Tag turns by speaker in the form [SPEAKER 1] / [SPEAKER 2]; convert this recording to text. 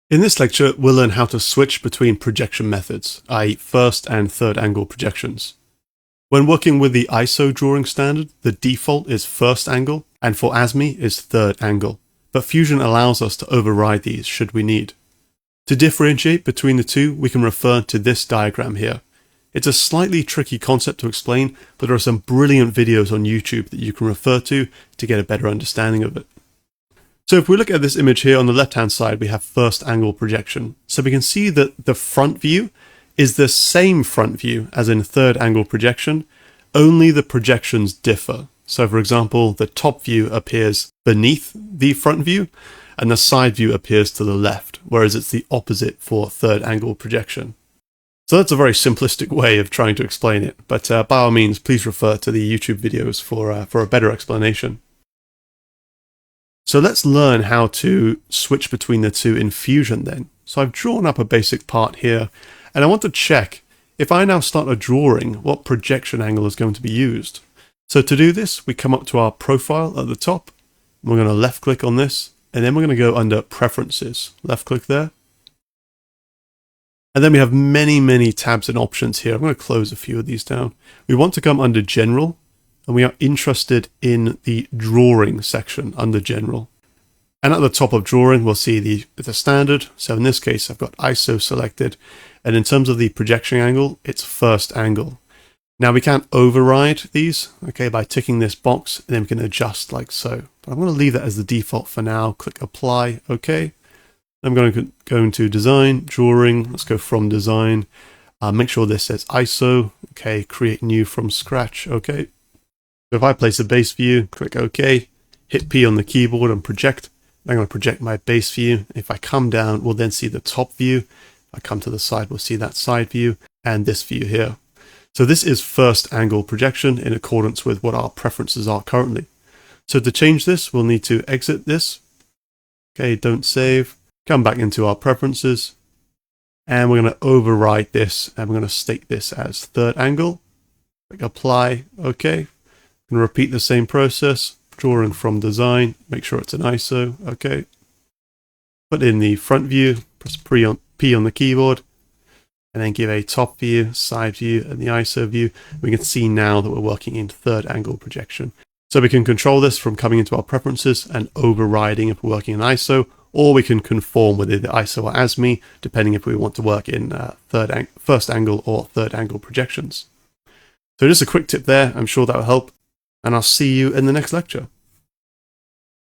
[SPEAKER 1] In this lecture, we'll learn how to switch between projection methods, i.e. first and third angle projections. When working with the ISO drawing standard, the default is first angle, and for ASME is third angle, but Fusion allows us to override these should we need. To differentiate between the two, we can refer to this diagram here. It's a slightly tricky concept to explain, but there are some brilliant videos on YouTube that you can refer to get a better understanding of it. So if we look at this image here on the left-hand side, we have first angle projection. So we can see that the front view is the same front view as in third angle projection, only the projections differ. So for example, the top view appears beneath the front view and the side view appears to the left, whereas it's the opposite for third angle projection. So that's a very simplistic way of trying to explain it, but by all means, please refer to the YouTube videos for a better explanation. So let's learn how to switch between the two in Fusion then. So I've drawn up a basic part here, and I want to check if I now start a drawing, what projection angle is going to be used. So to do this, we come up to our profile at the top, and we're going to left click on this, and then we're going to go under Preferences, left click there. And then we have many tabs and options here. I'm going to close a few of these down. We want to come under General, and we are interested in the drawing section under general. And at the top of drawing, we'll see the standard. So in this case, I've got ISO selected. And in terms of the projection angle, it's first angle. Now we can't override these, okay, by ticking this box, and then we can adjust like so. But I'm going to leave that as the default for now. Click apply, okay. I'm going to go into design, drawing. Let's go from design. Make sure this says ISO, okay, create new from scratch, okay. So if I place a base view, click OK, hit P on the keyboard and project, I'm going to project my base view. If I come down, we'll then see the top view. If I come to the side, we'll see that side view and this view here. So this is first angle projection in accordance with what our preferences are currently. So to change this, we'll need to exit this. Okay, don't save. Come back into our preferences. And we're going to override this and we're going to state this as third angle. Click apply, OK. And repeat the same process, drawing from design, make sure it's an ISO, okay. Put in the front view, press P on the keyboard, and then give a top view, side view, and the ISO view. We can see now that we're working in third angle projection. So we can control this from coming into our preferences and overriding if we're working in ISO, or we can conform with either ISO or ASME, depending if we want to work in first angle or third angle projections. So just a quick tip there, I'm sure that will help. And I'll see you in the next lecture.